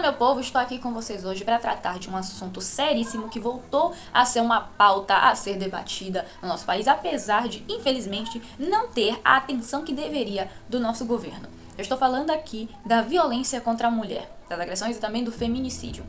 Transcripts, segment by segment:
meu povo, estou aqui com vocês hoje para tratar de um assunto seríssimo que voltou a ser uma pauta a ser debatida no nosso país, apesar de, infelizmente, não ter a atenção que deveria do nosso governo. Eu estou falando aqui da violência contra a mulher, das agressões e também do feminicídio.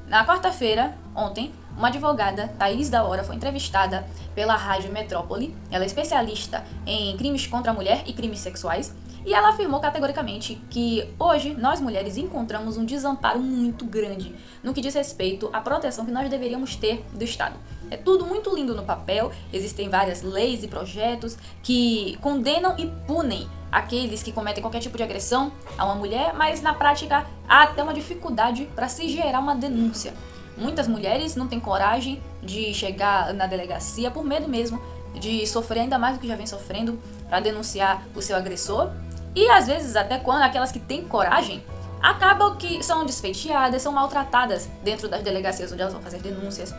Na quarta-feira, ontem, uma advogada, Thaís da Hora, foi entrevistada pela Rádio Metrópole. Ela é especialista em crimes contra a mulher e crimes sexuais. E ela afirmou categoricamente que hoje nós mulheres encontramos um desamparo muito grande no que diz respeito à proteção que nós deveríamos ter do Estado. É tudo muito lindo no papel, existem várias leis e projetos que condenam e punem aqueles que cometem qualquer tipo de agressão a uma mulher, mas na prática há até uma dificuldade para se gerar uma denúncia. Muitas mulheres não têm coragem de chegar na delegacia por medo mesmo de sofrer ainda mais do que já vem sofrendo para denunciar o seu agressor. E às vezes até quando aquelas que têm coragem acabam que são desfeiteadas, são maltratadas dentro das delegacias onde elas vão fazer denúncias.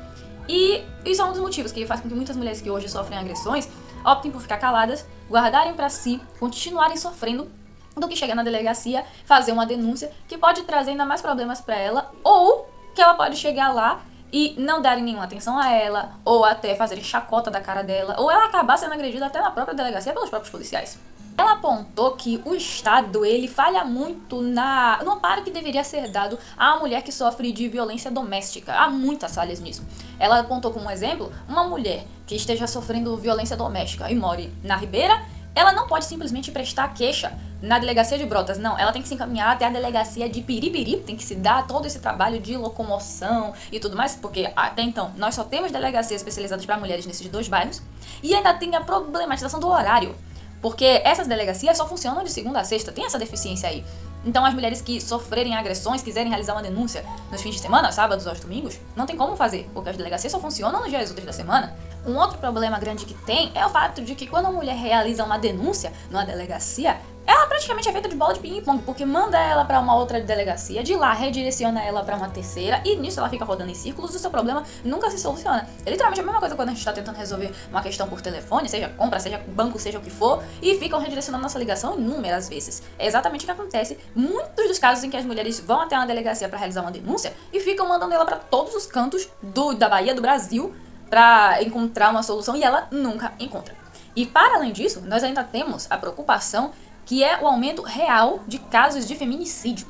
E isso é um dos motivos que faz com que muitas mulheres que hoje sofrem agressões optem por ficar caladas, guardarem para si, continuarem sofrendo do que chegar na delegacia, fazer uma denúncia que pode trazer ainda mais problemas para ela, ou que ela pode chegar lá e não darem nenhuma atenção a ela, ou até fazerem chacota da cara dela, ou ela acabar sendo agredida até na própria delegacia pelos próprios policiais. Ela apontou que o Estado ele falha muito no amparo que deveria ser dado à mulher que sofre de violência doméstica. Há muitas falhas nisso. Ela apontou como exemplo uma mulher que esteja sofrendo violência doméstica e more na Ribeira. Ela não pode simplesmente prestar queixa na delegacia de Brotas, não. Ela tem que se encaminhar até a delegacia de Piripiri, tem que se dar todo esse trabalho de locomoção e tudo mais, porque até então nós só temos delegacias especializadas para mulheres nesses dois bairros. E ainda tem a problematização do horário. Porque essas delegacias só funcionam de segunda a sexta, tem essa deficiência aí. Então as mulheres que sofrerem agressões, quiserem realizar uma denúncia nos fins de semana, sábados ou aos domingos, não tem como fazer, porque as delegacias só funcionam nos dias úteis da semana. Um outro problema grande que tem é o fato de que quando a mulher realiza uma denúncia numa delegacia, ela praticamente é feita de bola de ping-pong, porque manda ela para uma outra delegacia, de lá redireciona ela para uma terceira, e nisso ela fica rodando em círculos e o seu problema nunca se soluciona. É literalmente a mesma coisa quando a gente está tentando resolver uma questão por telefone, seja compra, seja banco, seja o que for, e ficam redirecionando nossa ligação inúmeras vezes. É exatamente o que acontece muitos dos casos em que as mulheres vão até uma delegacia para realizar uma denúncia e ficam mandando ela para todos os cantos da Bahia, do Brasil, para encontrar uma solução, e ela nunca encontra. E para além disso, nós ainda temos a preocupação que é o aumento real de casos de feminicídio.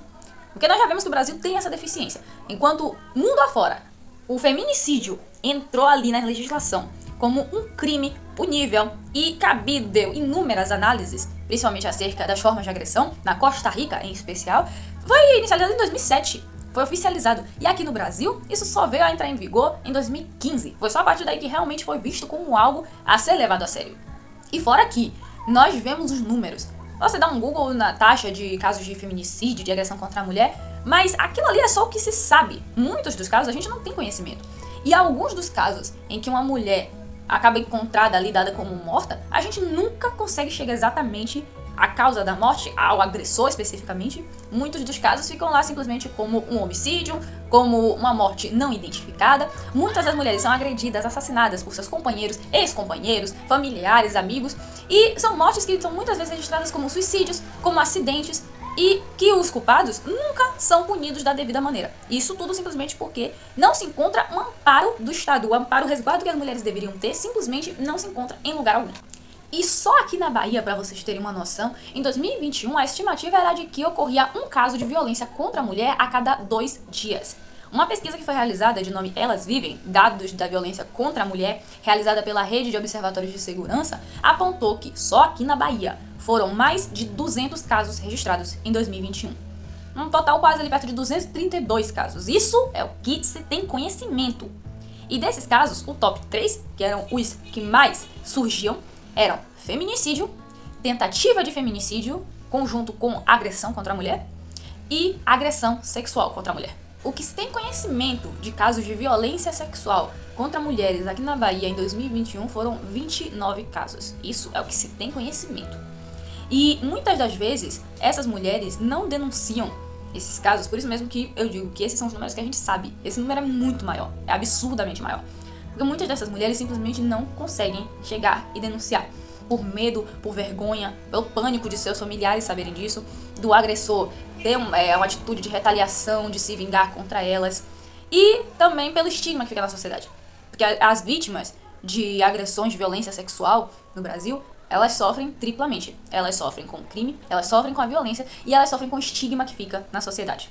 Porque nós já vemos que o Brasil tem essa deficiência. Enquanto mundo afora, o feminicídio entrou ali na legislação como um crime punível e cabível inúmeras análises, principalmente acerca das formas de agressão, na Costa Rica em especial, foi inicializado em 2007. Foi oficializado. E aqui no Brasil, isso só veio a entrar em vigor em 2015. Foi só a partir daí que realmente foi visto como algo a ser levado a sério. E fora que nós vemos os números. Você dá um Google na taxa de casos de feminicídio, de agressão contra a mulher, mas aquilo ali é só o que se sabe. Muitos dos casos a gente não tem conhecimento. E alguns dos casos em que uma mulher acaba encontrada ali, dada como morta, a gente nunca consegue chegar exatamente à causa da morte, ao agressor especificamente. Muitos dos casos ficam lá simplesmente como um homicídio, como uma morte não identificada. Muitas das mulheres são agredidas, assassinadas por seus companheiros, ex-companheiros, familiares, amigos. E são mortes que são muitas vezes registradas como suicídios, como acidentes, e que os culpados nunca são punidos da devida maneira. Isso tudo simplesmente porque não se encontra um amparo do Estado. O amparo, o resguardo que as mulheres deveriam ter, simplesmente não se encontra em lugar algum. E só aqui na Bahia, para vocês terem uma noção, em 2021 a estimativa era de que ocorria um caso de violência contra a mulher a cada 2 dias. Uma pesquisa que foi realizada de nome Elas Vivem, Dados da Violência contra a Mulher, realizada pela Rede de Observatórios de Segurança, apontou que só aqui na Bahia foram mais de 200 casos registrados em 2021. Um total quase ali perto de 232 casos. Isso é o que se tem conhecimento. E desses casos, o top 3, que eram os que mais surgiam, eram feminicídio, tentativa de feminicídio, conjunto com agressão contra a mulher, e agressão sexual contra a mulher. O que se tem conhecimento de casos de violência sexual contra mulheres aqui na Bahia em 2021 foram 29 casos. Isso é o que se tem conhecimento. E muitas das vezes, essas mulheres não denunciam esses casos, por isso mesmo que eu digo que esses são os números que a gente sabe. Esse número é muito maior, é absurdamente maior. Porque muitas dessas mulheres simplesmente não conseguem chegar e denunciar. por medo, por vergonha, pelo pânico de seus familiares saberem disso, do agressor ter uma atitude de retaliação, de se vingar contra elas, e também pelo estigma que fica na sociedade. Porque as vítimas de agressões de violência sexual no Brasil, elas sofrem triplamente. Elas sofrem com o crime, elas sofrem com a violência e elas sofrem com o estigma que fica na sociedade.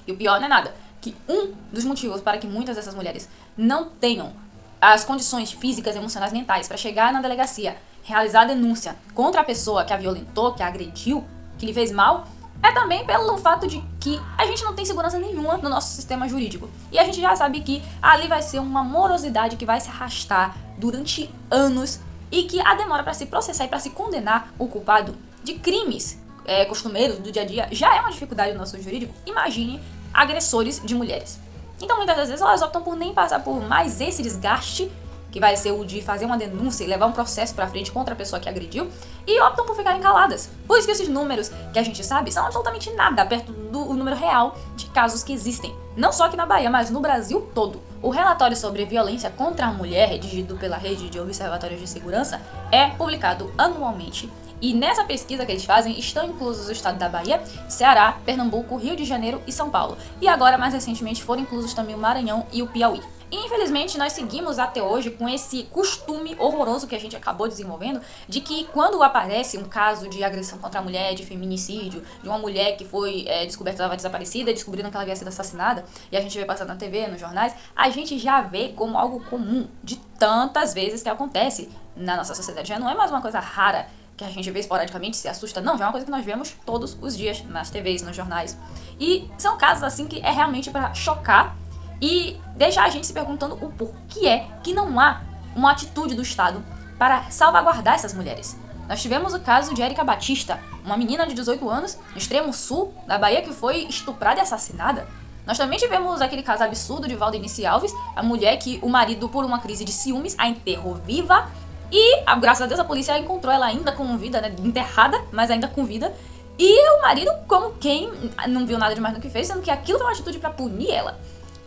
E o pior não é nada, que um dos motivos para que muitas dessas mulheres não tenham as condições físicas, emocionais, mentais para chegar na delegacia, realizar a denúncia contra a pessoa que a violentou, que a agrediu, que lhe fez mal, é também pelo fato de que a gente não tem segurança nenhuma no nosso sistema jurídico. E a gente já sabe que ali vai ser uma morosidade que vai se arrastar durante anos e que a demora para se processar e para se condenar o culpado de crimes costumeiros do dia a dia já é uma dificuldade no nosso jurídico. Imagine agressores de mulheres. Então muitas das vezes elas optam por nem passar por mais esse desgaste, que vai ser o de fazer uma denúncia e levar um processo pra frente contra a pessoa que agrediu, e optam por ficarem caladas. Por isso que esses números que a gente sabe são absolutamente nada perto do número real de casos que existem. Não só aqui na Bahia, mas no Brasil todo. O relatório sobre violência contra a mulher, redigido pela Rede de Observatórios de Segurança, é publicado anualmente. E nessa pesquisa que eles fazem estão inclusos o estado da Bahia, Ceará, Pernambuco, Rio de Janeiro e São Paulo. E agora, mais recentemente, foram inclusos também o Maranhão e o Piauí. E infelizmente nós seguimos até hoje com esse costume horroroso que a gente acabou desenvolvendo, de que quando aparece um caso de agressão contra a mulher, de feminicídio, de uma mulher que foi descoberta que estava desaparecida, descobrindo que ela havia sido assassinada, e a gente vê passando na TV, nos jornais, a gente já vê como algo comum de tantas vezes que acontece na nossa sociedade. Já não é mais uma coisa rara que a gente vê esporadicamente, se assusta, não, já é uma coisa que nós vemos todos os dias nas TVs, nos jornais. E são casos assim que é realmente para chocar e deixar a gente se perguntando o porquê que não há uma atitude do Estado para salvaguardar essas mulheres. Nós tivemos o caso de Érica Batista, uma menina de 18 anos, no extremo sul da Bahia, que foi estuprada e assassinada. Nós também tivemos aquele caso absurdo de Valdenice Alves, a mulher que o marido, por uma crise de ciúmes, a enterrou viva. E, graças a Deus, a polícia encontrou ela ainda com vida, né, enterrada, mas ainda com vida. E o marido, como quem não viu nada demais no que fez, sendo que aquilo foi uma atitude para punir ela.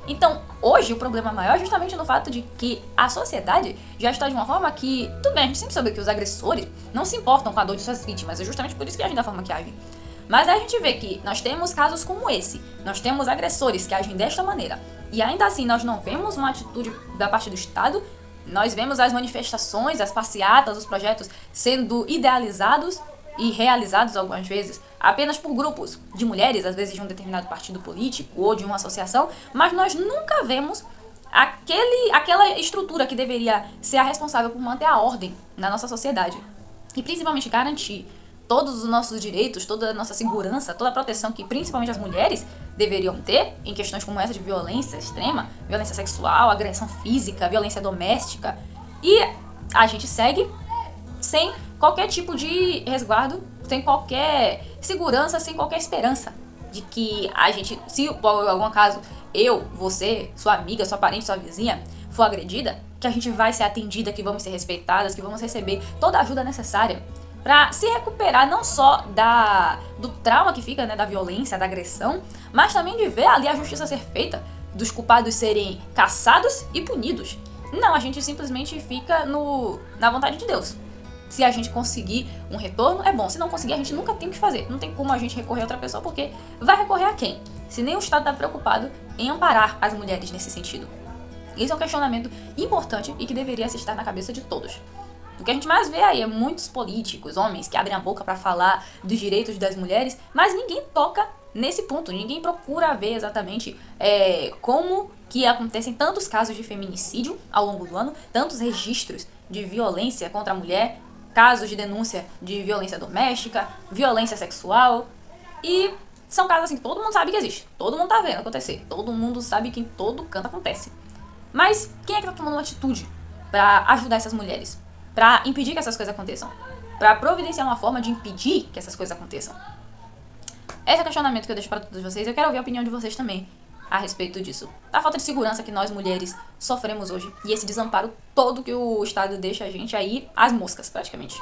Então, hoje, o problema maior é justamente no fato de que a sociedade já está de uma forma que, tudo bem, a gente sempre sabe que os agressores não se importam com a dor de suas vítimas, é justamente por isso que agem da forma que agem. Mas aí a gente vê que nós temos casos como esse, nós temos agressores que agem desta maneira, e ainda assim nós não vemos uma atitude da parte do Estado. Nós vemos as manifestações, as passeatas, os projetos sendo idealizados e realizados algumas vezes apenas por grupos de mulheres, às vezes de um determinado partido político ou de uma associação, mas nós nunca vemos aquela estrutura que deveria ser a responsável por manter a ordem na nossa sociedade e principalmente garantir todos os nossos direitos, toda a nossa segurança, toda a proteção que principalmente as mulheres deveriam ter em questões como essa de violência extrema, violência sexual, agressão física, violência doméstica. E a gente segue sem qualquer tipo de resguardo, sem qualquer segurança, sem qualquer esperança de que a gente, se por algum caso eu, você, sua amiga, sua parente, sua vizinha for agredida, que a gente vai ser atendida, que vamos ser respeitadas, que vamos receber toda a ajuda necessária para se recuperar não só do trauma que fica, né, da violência, da agressão, mas também de ver ali a justiça ser feita, dos culpados serem caçados e punidos. Não, a gente simplesmente fica na vontade de Deus. Se a gente conseguir um retorno, é bom. Se não conseguir, a gente nunca tem o que fazer. Não tem como a gente recorrer a outra pessoa, porque vai recorrer a quem? Se nem o Estado está preocupado em amparar as mulheres nesse sentido. Esse é um questionamento importante e que deveria se estar na cabeça de todos. O que a gente mais vê aí é muitos políticos, homens, que abrem a boca para falar dos direitos das mulheres, mas ninguém toca nesse ponto, ninguém procura ver exatamente como que acontecem tantos casos de feminicídio ao longo do ano, tantos registros de violência contra a mulher, casos de denúncia de violência doméstica, violência sexual, e são casos assim que todo mundo sabe que existe, todo mundo tá vendo acontecer, todo mundo sabe que em todo canto acontece. Mas quem é que tá tomando uma atitude para ajudar essas mulheres? Para impedir que essas coisas aconteçam, para providenciar uma forma de impedir que essas coisas aconteçam. Esse é o questionamento que eu deixo para todos vocês. Eu quero ouvir a opinião de vocês também a respeito disso. Da falta de segurança que nós mulheres sofremos hoje e esse desamparo todo que o Estado deixa a gente aí às moscas, praticamente.